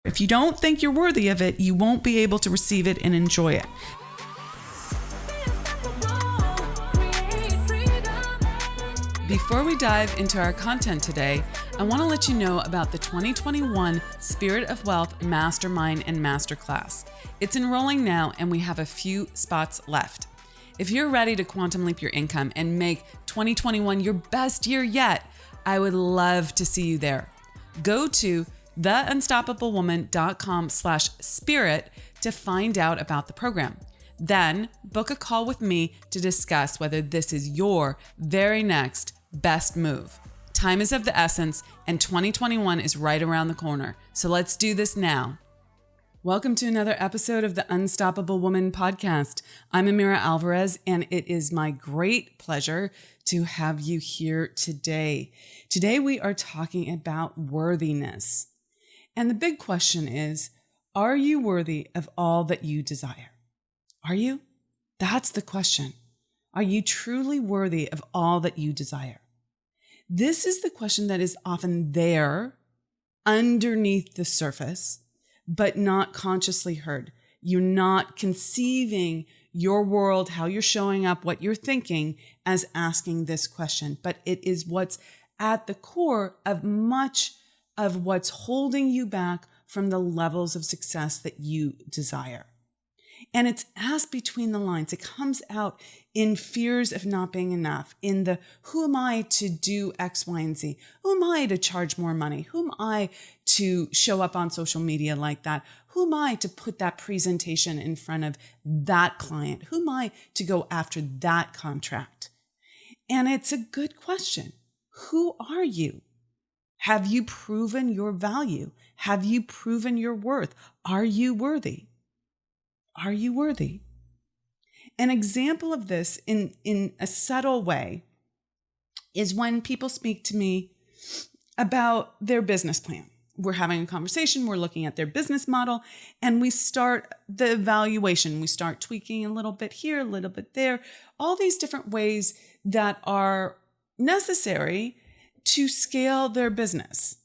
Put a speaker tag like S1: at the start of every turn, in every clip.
S1: If you don't think you're worthy of it, you won't be able to receive it and enjoy it. Before we dive into our content today, I want to let you know about the 2021 Spirit of Wealth Mastermind and Masterclass. It's enrolling now and we have a few spots left. If you're ready to quantum leap your income and make 2021 your best year yet, I would love to see you there. Go to theunstoppablewoman.com/spirit to find out about the program. Then book a call with me to discuss whether this is your very next best move. Time is of the essence and 2021 is right around the corner. So let's do this now. Welcome to another episode of the Unstoppable Woman podcast. I'm Amira Alvarez, and it is my great pleasure to have you here today. Today we are talking about worthiness. And the big question is, are you worthy of all that you desire? Are you? That's the question. Are you truly worthy of all that you desire? This is the question that is often there underneath the surface, but not consciously heard. You're not conceiving your world, how you're showing up, what you're thinking as asking this question, but it is what's at the core of much of what's holding you back from the levels of success that you desire. And it's asked between the lines. It comes out in fears of not being enough, in the who am I to do X, Y, and Z? Who am I to charge more money? Who am I to show up on social media like that? Who am I to put that presentation in front of that client? Who am I to go after that contract? And it's a good question. Who are you? Have you proven your value? Have you proven your worth? Are you worthy? Are you worthy? An example of this in a subtle way is when people speak to me about their business plan. We're having a conversation, we're looking at their business model, and we start the evaluation. We start tweaking a little bit here, a little bit there, all these different ways that are necessary to scale their business.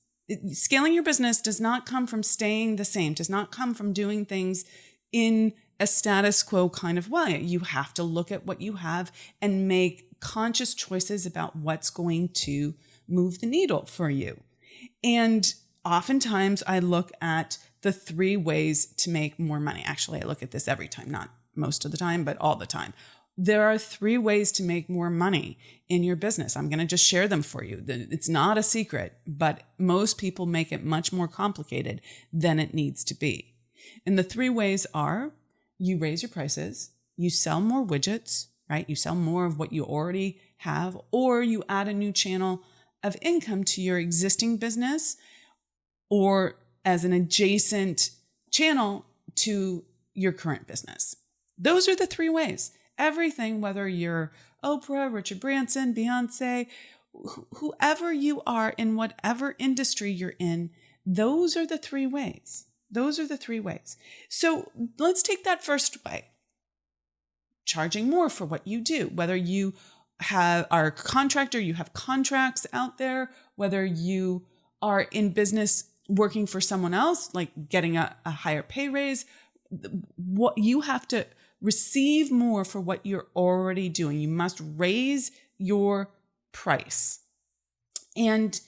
S1: Scaling your business does not come from staying the same, does not come from doing things in a status quo kind of way. You have to look at what you have and make conscious choices about what's going to move the needle for you. And oftentimes I look at the 3 ways to make more money. Actually, I look at this every time, not most of the time, but all the time. There are 3 ways to make more money in your business. I'm going to just share them for you. It's not a secret, but most people make it much more complicated than it needs to be. And the 3 ways are: you raise your prices, you sell more widgets, right? You sell more of what you already have, or you add a new channel of income to your existing business, or as an adjacent channel to your current business. Those are the 3 ways. Everything, whether you're Oprah, Richard Branson, Beyonce, whoever you are in whatever industry you're in, those are the 3 ways. Those are the 3 ways. So let's take that first way. Charging more for what you do, whether you are a contractor, you have contracts out there, whether you are in business working for someone else, like getting a higher pay raise, what you have to receive more for what you're already doing. You must raise your price. And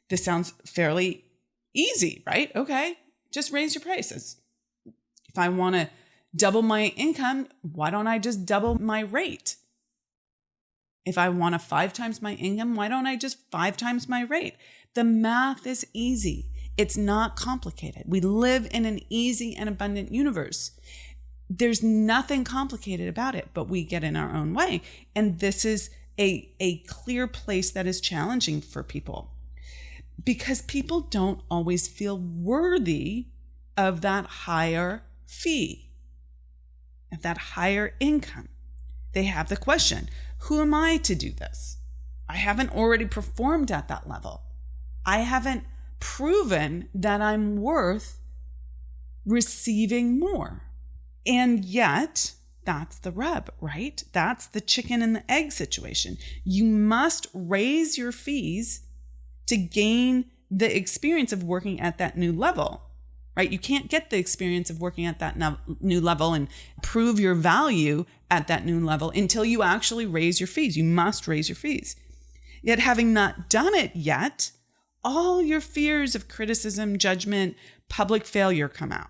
S1: this sounds fairly easy, right? Okay, just raise your prices. If I want to double my income, why don't I just double my rate? If I want to 5 times my income, why don't I just 5 times my rate? The math is easy. It's not complicated. We live in an easy and abundant universe. There's nothing complicated about it, but we get in our own way. And this is a clear place that is challenging for people, because people don't always feel worthy of that higher fee, of that higher income. They have the question, who am I to do this? I haven't already performed at that level. I haven't proven that I'm worth receiving more. And yet, that's the rub, right? That's the chicken and the egg situation. You must raise your fees to gain the experience of working at that new level. right? You can't get the experience of working at that new level and prove your value at that new level until you actually raise your fees. You must raise your fees. Yet having not done it yet, all your fears of criticism, judgment, public failure come out.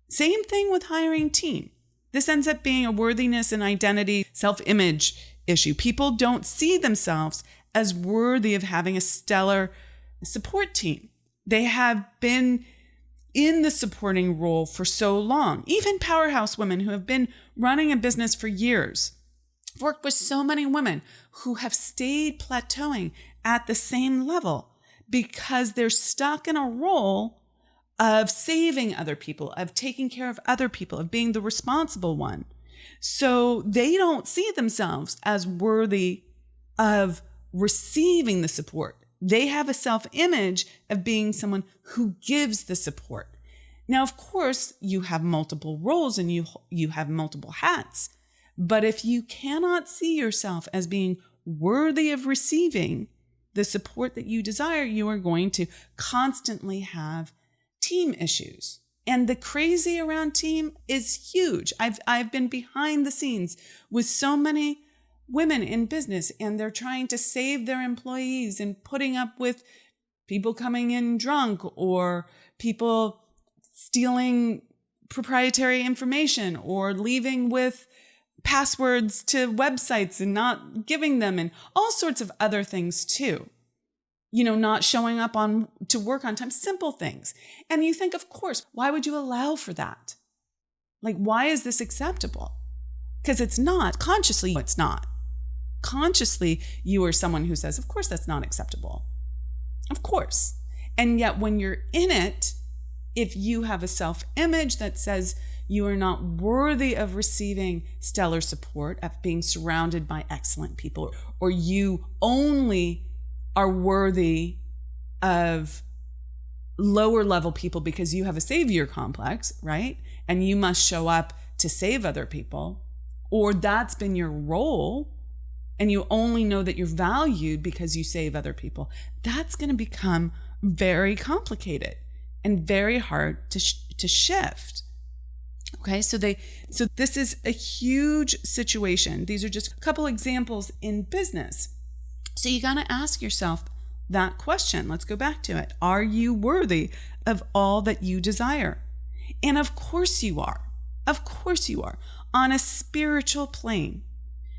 S1: Same thing with hiring team. This ends up being a worthiness and identity, self-image issue. People don't see themselves as worthy of having a stellar support team. They have been in the supporting role for so long. Even powerhouse women who have been running a business for years. I've worked with so many women who have stayed plateauing at the same level because they're stuck in a role of saving other people, of taking care of other people, of being the responsible one. So they don't see themselves as worthy of receiving the support. They have a self-image of being someone who gives the support. Now, of course, you have multiple roles and you have multiple hats. But if you cannot see yourself as being worthy of receiving the support that you desire, you are going to constantly have team issues. And the crazy around team is huge. I've been behind the scenes with so many women in business, and they're trying to save their employees and putting up with people coming in drunk or people stealing proprietary information or leaving with passwords to websites and not giving them, and all sorts of other things too. Not showing up to work on time, simple things. And you think, of course, why would you allow for that? Like, why is this acceptable? Because it's not. Consciously, it's not. Consciously, you are someone who says, of course, that's not acceptable. Of course. And yet when you're in it, if you have a self-image that says you are not worthy of receiving stellar support, of being surrounded by excellent people, or you only are worthy of lower level people because you have a savior complex, right? And you must show up to save other people, or that's been your role, and you only know that you're valued because you save other people. That's going to become very complicated and very hard to shift. Okay, so this is a huge situation. These are just a couple examples in business. So you got to ask yourself that question. Let's go back to it. Are you worthy of all that you desire? And of course you are. Of course you are. On a spiritual plane.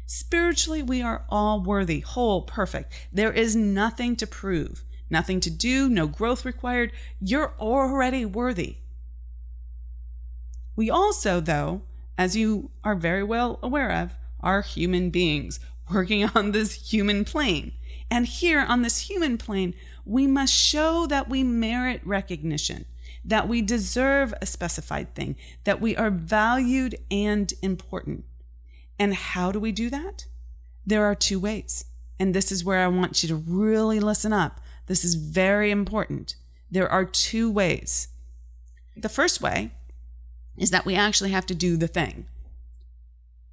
S1: Spiritually, we are all worthy, whole, perfect. There is nothing to prove, nothing to do, no growth required. You're already worthy. We also, though, as you are very well aware of, are human beings working on this human plane. And here on this human plane, we must show that we merit recognition, that we deserve a specified thing, that we are valued and important. And how do we do that? There are two ways. And this is where I want you to really listen up. This is very important. There are two ways. The first way is that we actually have to do the thing.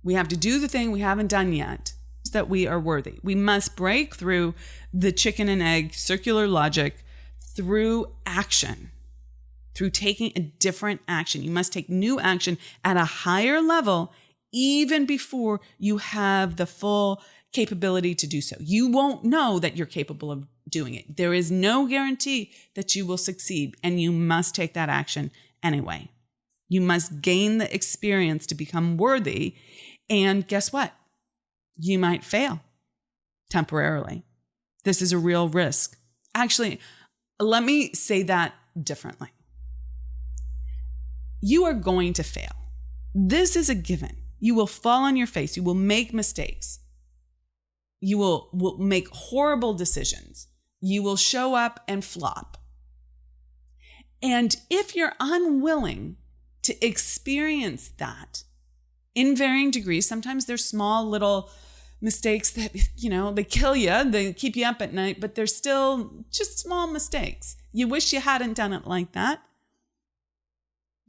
S1: We have to do the thing we haven't done yet, so that we are worthy. We must break through the chicken and egg circular logic through action, through taking a different action. You must take new action at a higher level even before you have the full capability to do so. You won't know that you're capable of doing it. There is no guarantee that you will succeed, and you must take that action anyway. You must gain the experience to become worthy. And guess what? You might fail temporarily. This is a real risk. Actually, let me say that differently. You are going to fail. This is a given. You will fall on your face. You will make mistakes. You will make horrible decisions. You will show up and flop. And if you're unwilling to experience that in varying degrees, sometimes there's small little mistakes that, they kill you, they keep you up at night, but they're still just small mistakes. You wish you hadn't done it like that.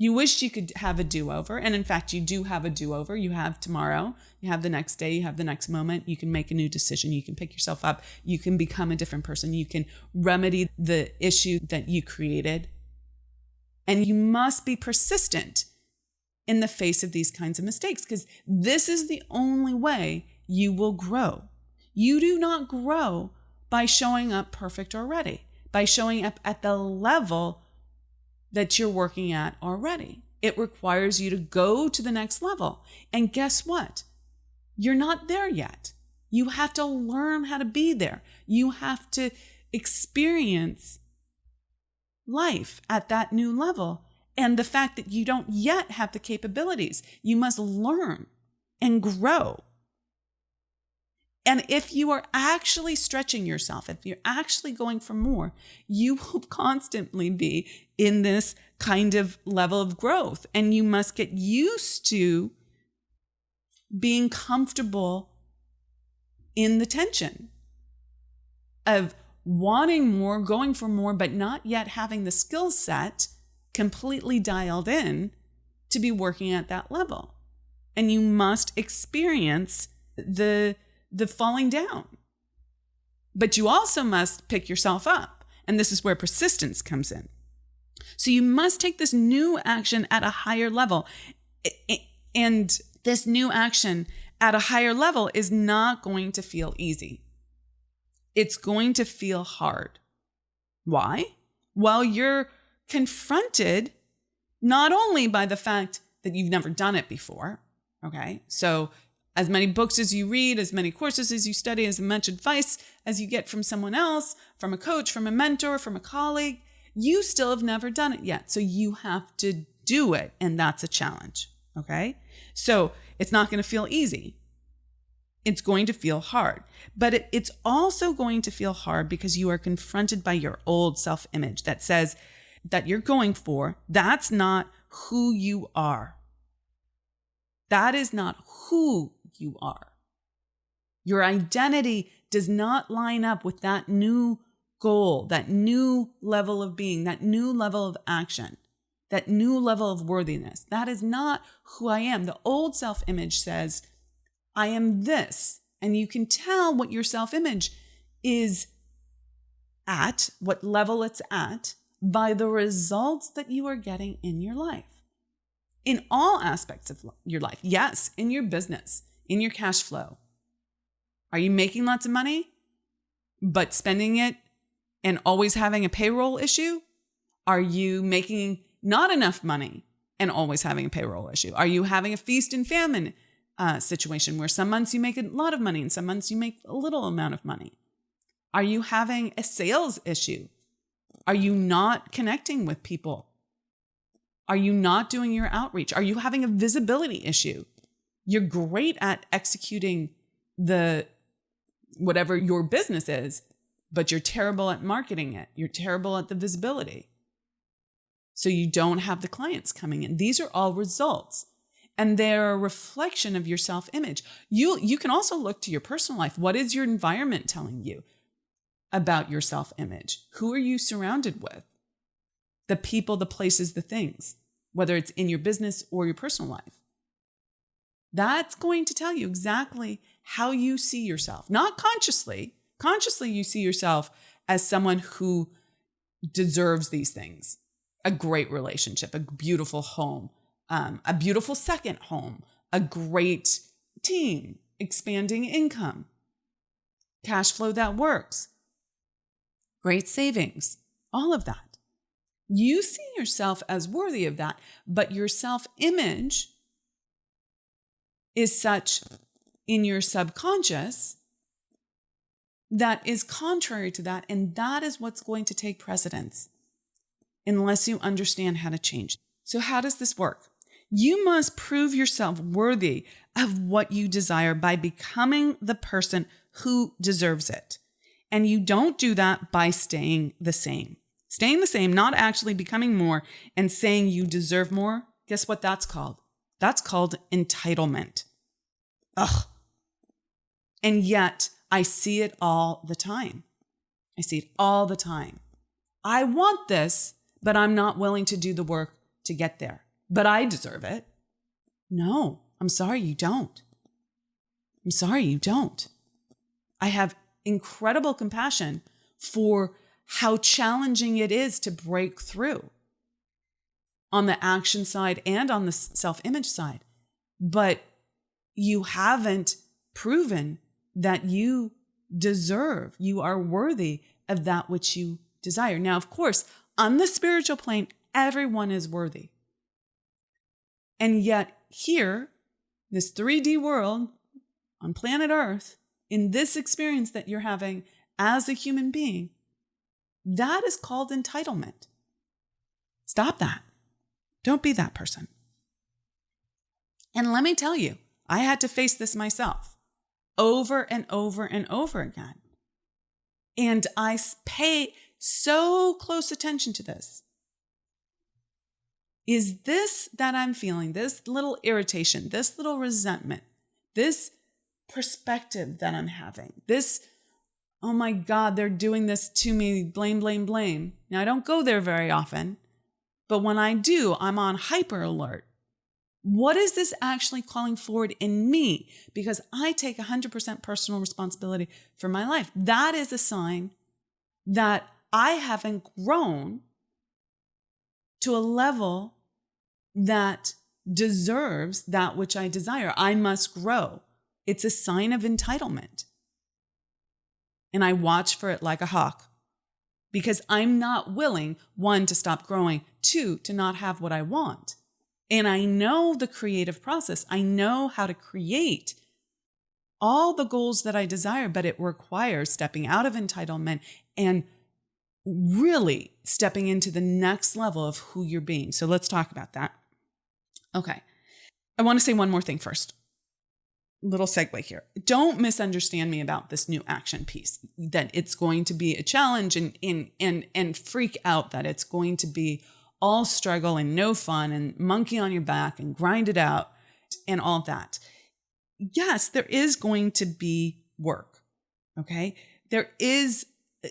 S1: You wish you could have a do-over. And in fact, you do have a do-over. You have tomorrow, you have the next day, you have the next moment. You can make a new decision. You can pick yourself up. You can become a different person. You can remedy the issue that you created. And you must be persistent in the face of these kinds of mistakes, because this is the only way you will grow. You do not grow by showing up perfect already, by showing up at the level that you're working at already. It requires you to go to the next level. And guess what? You're not there yet. You have to learn how to be there. You have to experience life at that new level. And the fact that you don't yet have the capabilities, you must learn and grow. And if you are actually stretching yourself, if you're actually going for more, you will constantly be in this kind of level of growth. And you must get used to being comfortable in the tension of wanting more, going for more, but not yet having the skill set completely dialed in to be working at that level. And you must experience the falling down. But you also must pick yourself up. And this is where persistence comes in. So you must take this new action at a higher level. And this new action at a higher level is not going to feel easy. It's going to feel hard. Why? Well, you're confronted not only by the fact that you've never done it before, okay? So as many books as you read, as many courses as you study, as much advice as you get from someone else, from a coach, from a mentor, from a colleague, you still have never done it yet. So you have to do it, and that's a challenge, okay? So it's not going to feel easy. It's going to feel hard, but it's also going to feel hard because you are confronted by your old self-image that says that you're going for, that's not who you are. That is not who you are. Your identity does not line up with that new goal, that new level of being, that new level of action, that new level of worthiness. That is not who I am. The old self-image says, I am this. And you can tell what your self-image is at, what level it's at, by the results that you are getting in your life. In all aspects of your life. Yes, in your business, in your cash flow. Are you making lots of money, but spending it and always having a payroll issue? Are you making not enough money and always having a payroll issue? Are you having a feast and famine situation where some months you make a lot of money and some months you make a little amount of money? Are you having a sales issue? Are you not connecting with people? Are you not doing your outreach? Are you having a visibility issue? You're great at executing whatever your business is, but you're terrible at marketing it. You're terrible at the visibility. So you don't have the clients coming in. These are all results. And they're a reflection of your self-image. You can also look to your personal life. What is your environment telling you about your self-image? Who are you surrounded with? The people, the places, the things, whether it's in your business or your personal life. That's going to tell you exactly how you see yourself. Not consciously. Consciously, you see yourself as someone who deserves these things. A great relationship, a beautiful home, a beautiful second home, a great team, expanding income, cash flow that works, great savings, all of that. You see yourself as worthy of that, but your self-image is such in your subconscious that is contrary to that, and that is what's going to take precedence unless you understand how to change. So how does this work? You must prove yourself worthy of what you desire by becoming the person who deserves it. And you don't do that by staying the same. Staying the same, not actually becoming more and saying you deserve more. Guess what that's called? That's called entitlement. Ugh. And yet I see it all the time. I see it all the time. I want this, but I'm not willing to do the work to get there. But I deserve it. No, I'm sorry you don't. I'm sorry you don't. I have incredible compassion for how challenging it is to break through. on the action side and on the self-image side, but you haven't proven that you are worthy of that which you desire. Now, of course, on the spiritual plane, everyone is worthy. And yet here, this 3D world on planet Earth, in this experience that you're having as a human being, that is called entitlement. Stop that. Don't be that person. And let me tell you, I had to face this myself over and over and over again. And I pay so close attention to this. Is this that I'm feeling, this little irritation, this little resentment, this perspective that I'm having, this, oh my God, they're doing this to me, blame, blame, blame. Now, I don't go there very often, but when I do, I'm on hyper alert. What is this actually calling forward in me? Because I take 100% personal responsibility for my life. That is a sign that I haven't grown to a level that deserves that which I desire. I must grow. It's a sign of entitlement. And I watch for it like a hawk because I'm not willing, one, to stop growing, two, to not have what I want. And I know the creative process. I know how to create all the goals that I desire, but it requires stepping out of entitlement and really stepping into the next level of who you're being. So let's talk about that. Okay. I want to say one more thing first. Little segue here. Don't misunderstand me about this new action piece, that it's going to be a challenge and freak out that it's going to be all struggle and no fun and monkey on your back and grind it out and all that. Yes, there is going to be work. Okay. There is,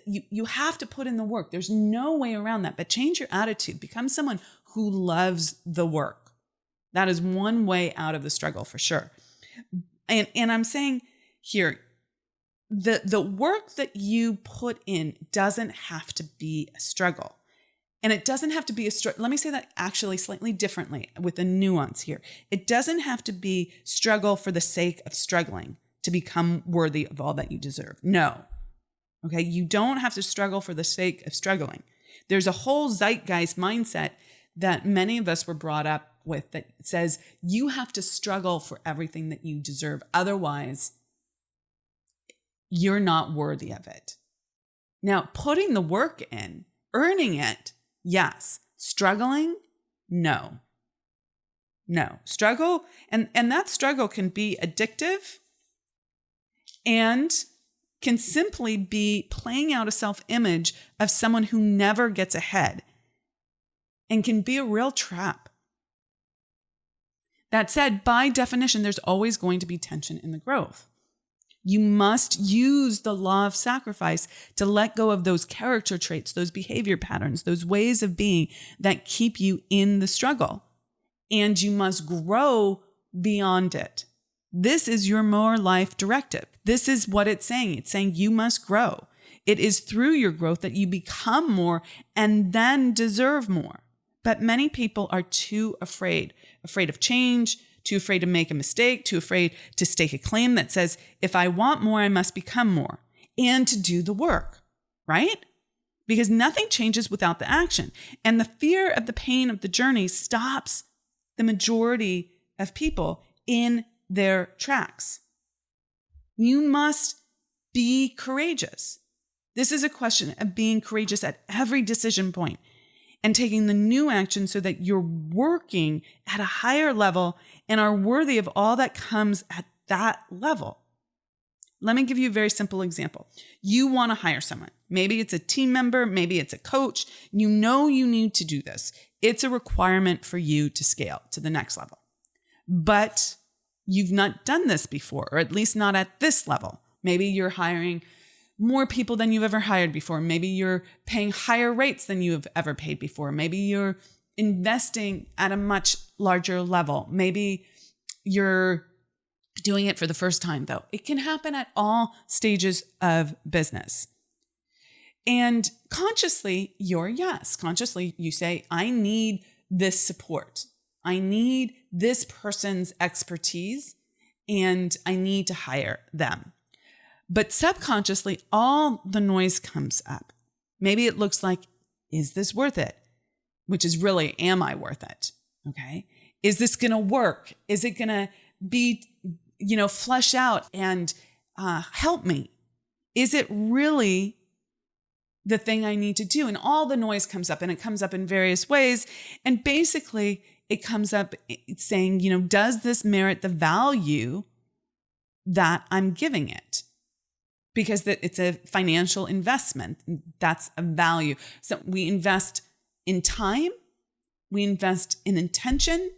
S1: you have to put in the work. There's no way around that, but change your attitude. Become someone who loves the work. That is one way out of the struggle for sure. And I'm saying here, the work that you put in doesn't have to be a struggle. And it doesn't have to be a struggle. Let me say that actually slightly differently with a nuance here. It doesn't have to be struggle for the sake of struggling to become worthy of all that you deserve. No. Okay. You don't have to struggle for the sake of struggling. There's a whole zeitgeist mindset that many of us were brought up with that says you have to struggle for everything that you deserve. Otherwise, you're not worthy of it. Now, putting the work in, earning it, yes. Struggling, no. No. Struggle, and that struggle can be addictive and can simply be playing out a self-image of someone who never gets ahead and can be a real trap. That said, by definition, there's always going to be tension in the growth. You must use the law of sacrifice to let go of those character traits, those behavior patterns, those ways of being that keep you in the struggle. And you must grow beyond it. This is your more life directive. This is what it's saying. It's saying you must grow. It is through your growth that you become more and then deserve more. But many people are too afraid of change, too afraid to make a mistake, too afraid to stake a claim that says, if I want more, I must become more, and to do the work, right? Because nothing changes without the action. And the fear of the pain of the journey stops the majority of people in their tracks. You must be courageous. This is a question of being courageous at every decision point and taking the new action so that you're working at a higher level and are worthy of all that comes at that level. Let me give you a very simple example. You want to hire someone. Maybe it's a team member, maybe it's a coach. You know you need to do this. It's a requirement for you to scale to the next level. But you've not done this before, or at least not at this level. Maybe you're hiring more people than you've ever hired before. Maybe you're paying higher rates than you have ever paid before. Maybe you're investing at a much larger level. Maybe you're doing it for the first time, though. It can happen at all stages of business. And consciously you say, I need this support. I need this person's expertise and I need to hire them. But subconsciously, all the noise comes up. Maybe it looks like, is this worth it? Which is really, am I worth it? Okay. Is this going to work? Is it going to be, flush out and help me? Is it really the thing I need to do? And all the noise comes up, and it comes up in various ways. And basically it comes up saying, does this merit the value that I'm giving it? Because it's a financial investment. That's a value. So we invest in time, we invest in intention,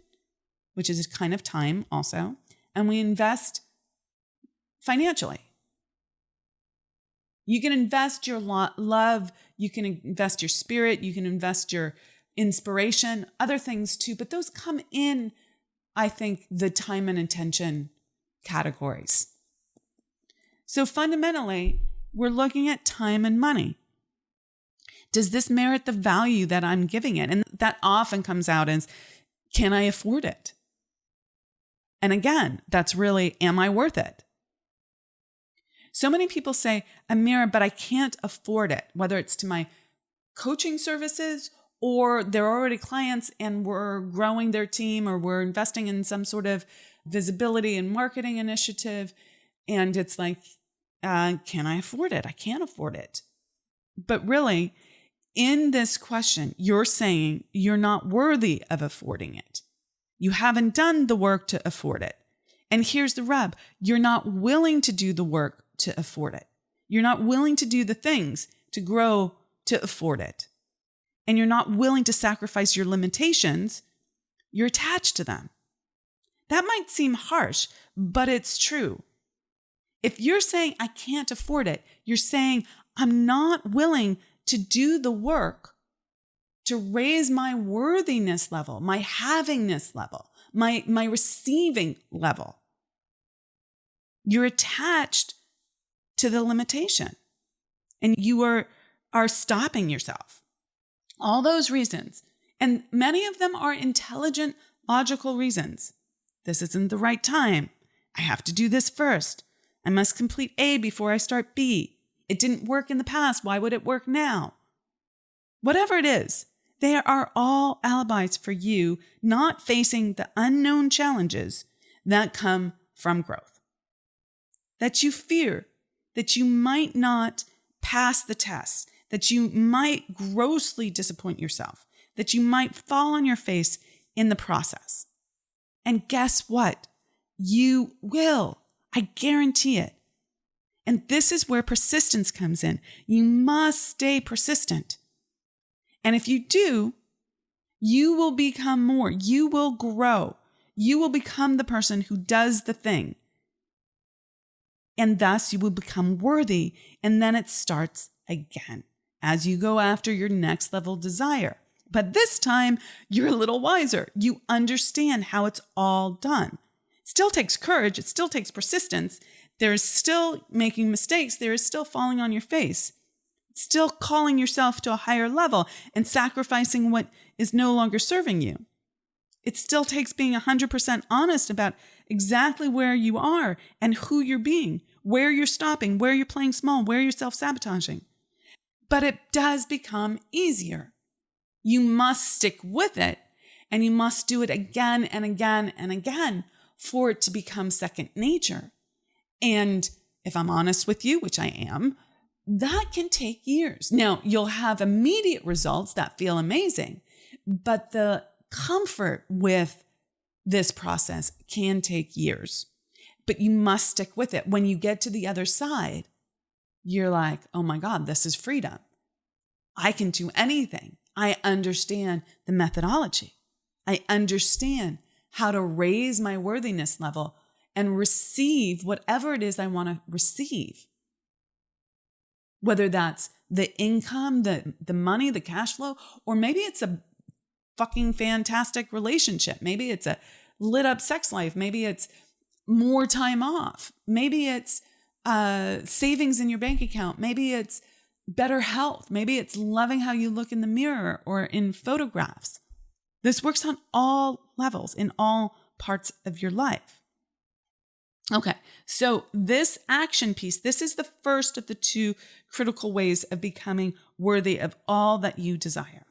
S1: which is kind of time also, and we invest financially. You can invest your love, you can invest your spirit, you can invest your inspiration, other things too, but those come in, I think, the time and intention categories. So fundamentally, we're looking at time and money. Does this merit the value that I'm giving it? And that often comes out as, can I afford it? And again, that's really, am I worth it? So many people say, Amira, but I can't afford it, whether it's to my coaching services or they're already clients and we're growing their team or we're investing in some sort of visibility and marketing initiative. And it's like, can I afford it? I can't afford it. But really, in this question, you're saying you're not worthy of affording it. You haven't done the work to afford it. And here's the rub. You're not willing to do the work to afford it. You're not willing to do the things to grow to afford it. And you're not willing to sacrifice your limitations. You're attached to them. That might seem harsh, but it's true. If you're saying, I can't afford it, you're saying, I'm not willing to do the work to raise my worthiness level, my havingness level, my receiving level. You're attached to the limitation and you are stopping yourself. All those reasons, and many of them are intelligent, logical reasons. This isn't the right time. I have to do this first. I must complete A before I start B. It didn't work in the past. Why would it work now? Whatever it is, they are all alibis for you not facing the unknown challenges that come from growth. That you fear, that you might not pass the test, that you might grossly disappoint yourself, that you might fall on your face in the process. And guess what? You will. I guarantee it. And this is where persistence comes in. You must stay persistent. And if you do, you will become more. You will grow. You will become the person who does the thing. And thus you will become worthy. And then it starts again as you go after your next level desire. But this time you're a little wiser. You understand how it's all done. It still takes courage. It still takes persistence. There is still making mistakes. There is still falling on your face. It's still calling yourself to a higher level and sacrificing what is no longer serving you. It still takes being 100% honest about exactly where you are and who you're being, where you're stopping, where you're playing small, where you're self-sabotaging. But it does become easier. You must stick with it, and you must do it again and again and again for it to become second nature. And if I'm honest with you, which I am, that can take years. Now, you'll have immediate results that feel amazing, but the comfort with this process can take years. But you must stick with it. When you get to the other side, you're like, oh my God, this is freedom. I can do anything. I understand the methodology. I understand how to raise my worthiness level and receive whatever it is I want to receive. Whether that's the income, the money, the cash flow, or maybe it's a fucking fantastic relationship. Maybe it's a lit up sex life. Maybe it's more time off. Maybe it's savings in your bank account. Maybe it's better health. Maybe it's loving how you look in the mirror or in photographs. This works on all levels, in all parts of your life. Okay, so this action piece, this is the first of the two critical ways of becoming worthy of all that you desire.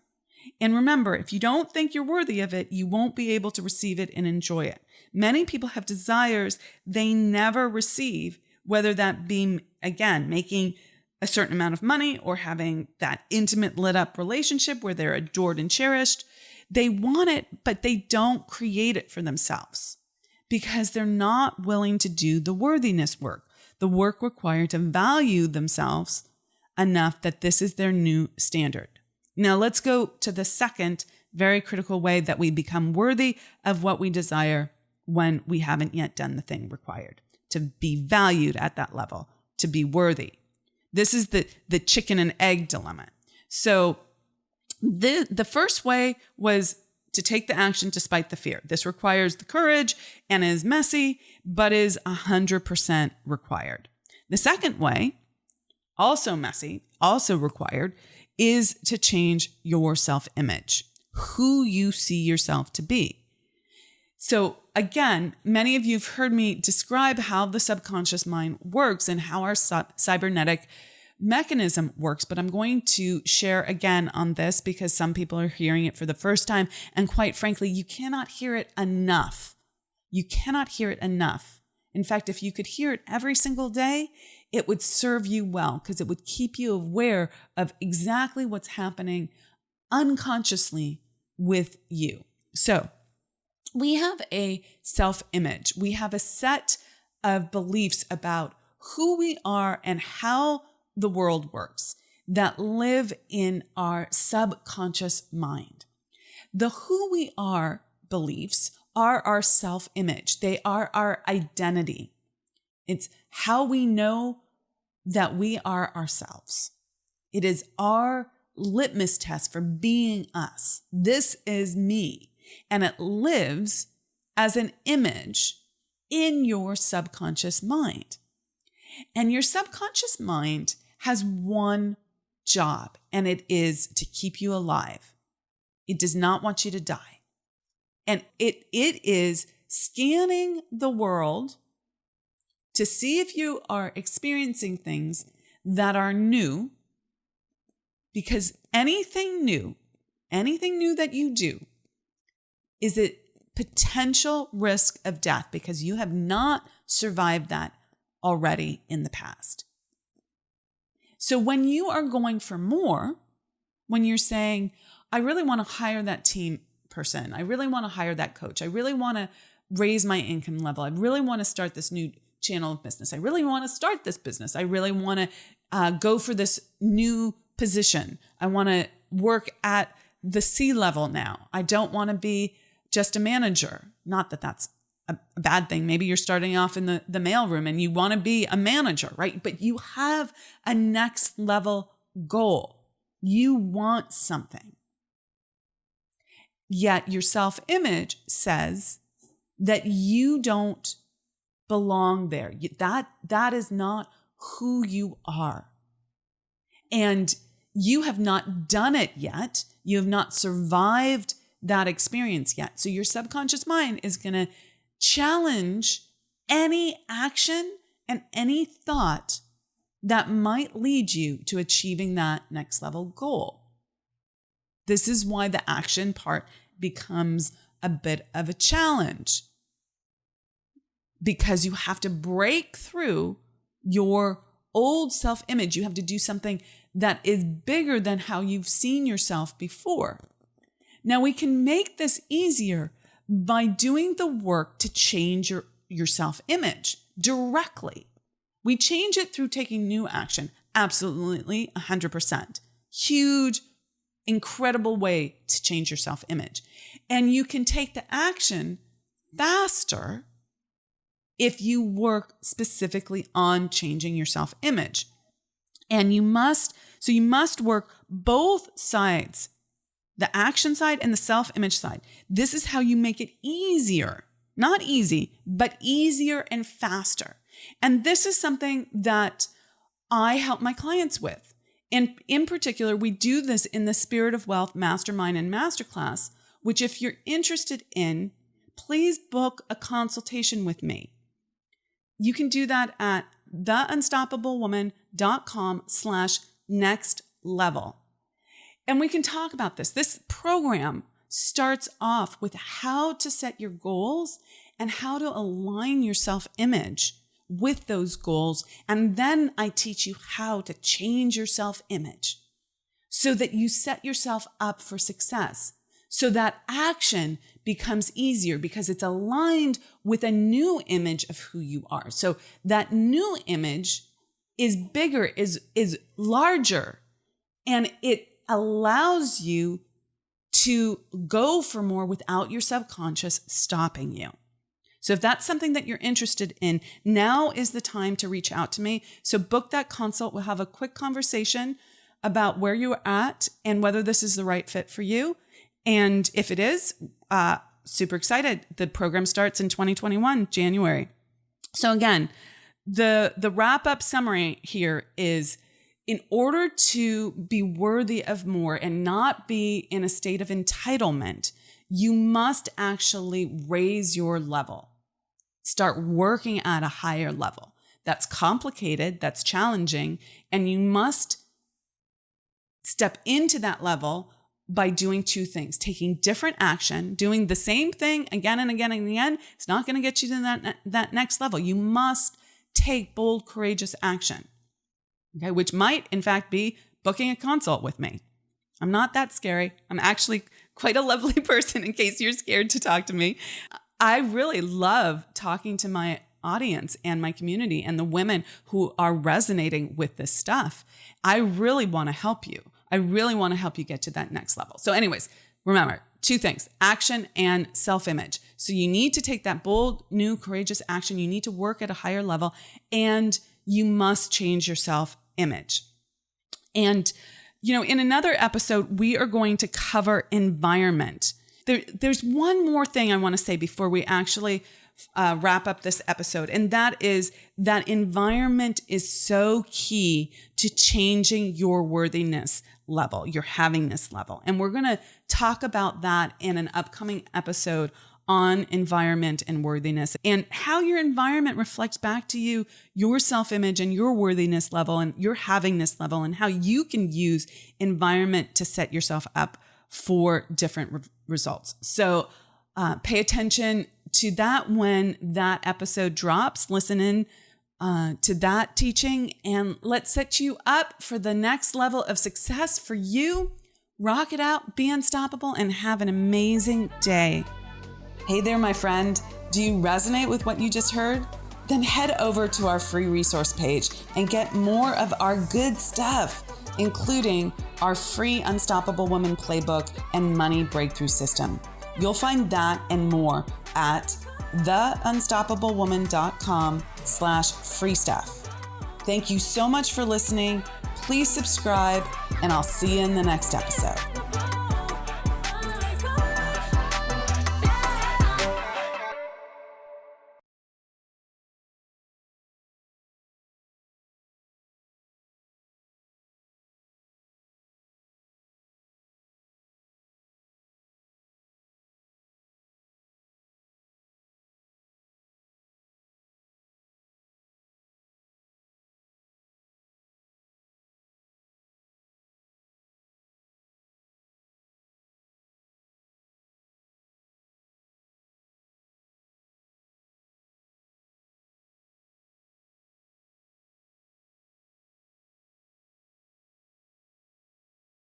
S1: And remember, if you don't think you're worthy of it, you won't be able to receive it and enjoy it. Many people have desires they never receive, whether that be, again, making a certain amount of money or having that intimate lit up relationship where they're adored and cherished. They want it, but they don't create it for themselves because they're not willing to do the worthiness work, the work required to value themselves enough that this is their new standard. Now let's go to the second very critical way that we become worthy of what we desire when we haven't yet done the thing required to be valued at that level, to be worthy. This is the chicken and egg dilemma. So the first way was to take the action despite the fear. This requires the courage and is messy, but is 100% required. The second way, also messy, also required, is to change your self-image, who you see yourself to be. So again, many of you have heard me describe how the subconscious mind works and how our cybernetic mechanism works, but I'm going to share again on this because some people are hearing it for the first time. And quite frankly, you cannot hear it enough. You cannot hear it enough. In fact, if you could hear it every single day, it would serve you well because it would keep you aware of exactly what's happening unconsciously with you. So we have a self-image. We have a set of beliefs about who we are and how the world works that live in our subconscious mind. The who we are beliefs are our self-image. They are our identity. It's how we know that we are ourselves. It is our litmus test for being us. This is me. And it lives as an image in your subconscious mind. And your subconscious mind has one job, and it is to keep you alive. It does not want you to die. And it is scanning the world to see if you are experiencing things that are new, because anything new that you do is a potential risk of death because you have not survived that already in the past. So when you are going for more, when you're saying, I really want to hire that team person, I really want to hire that coach, I really want to raise my income level, I really want to start this new channel of business, I really want to start this business, I really want to go for this new position, I want to work at the C level now, I don't want to be just a manager. Not that that's a bad thing. Maybe you're starting off in the mailroom and you want to be a manager, right? But you have a next level goal. You want something. Yet your self-image says that you don't belong there. That is not who you are. And you have not done it yet. You have not survived that experience yet. So your subconscious mind is going to challenge any action and any thought that might lead you to achieving that next level goal. This is why the action part becomes a bit of a challenge, because you have to break through your old self-image. You have to do something that is bigger than how you've seen yourself before. Now, we can make this easier by doing the work to change your self-image directly. We change it through taking new action. Absolutely, 100%. Huge, incredible way to change your self-image. And you can take the action faster if you work specifically on changing your self-image. And you must work both sides, the action side and the self-image side. This is how you make it easier, not easy, but easier and faster. And this is something that I help my clients with. And in particular, we do this in the Spirit of Wealth Mastermind and Masterclass, which if you're interested in, please book a consultation with me. You can do that at theunstoppablewoman.com/next level. And we can talk about this. This program starts off with how to set your goals and how to align your self-image with those goals. And then I teach you how to change your self-image so that you set yourself up for success, so that action becomes easier because it's aligned with a new image of who you are. So that new image is bigger, is larger, and it allows you to go for more without your subconscious stopping you. So if that's something that you're interested in, now is the time to reach out to me. So book that consult. We'll have a quick conversation about where you're at and whether this is the right fit for you. And if it is, super excited. The program starts in 2021, January. So again, the wrap-up summary here is, in order to be worthy of more and not be in a state of entitlement, you must actually raise your level. Start working at a higher level. That's complicated, that's challenging, and you must step into that level by doing two things: taking different action, doing the same thing again and again and again. It's not going to get you to that next level. You must take bold, courageous action, okay, which might, in fact, be booking a consult with me. I'm not that scary. I'm actually quite a lovely person, in case you're scared to talk to me. I really love talking to my audience and my community and the women who are resonating with this stuff. I really want to help you. I really want to help you get to that next level. So anyways, remember, two things: action and self-image. So you need to take that bold, new, courageous action. You need to work at a higher level, and you must change your self-image. And, in another episode, we are going to cover environment. There's one more thing I want to say before we actually wrap up this episode. And that is that environment is so key to changing your worthiness level, your havingness level. And we're going to talk about that in an upcoming episode on environment and worthiness, and how your environment reflects back to you, your self-image and your worthiness level and your havingness level, and how you can use environment to set yourself up for different results. So pay attention to that when that episode drops. Listen in to that teaching, and let's set you up for the next level of success for you. Rock it out, be unstoppable, and have an amazing day. Hey there, my friend. Do you resonate with what you just heard? Then head over to our free resource page and get more of our good stuff, including our free Unstoppable Woman Playbook and Money Breakthrough System. You'll find that and more at theunstoppablewoman.com/free stuff. Thank you so much for listening. Please subscribe, and I'll see you in the next episode.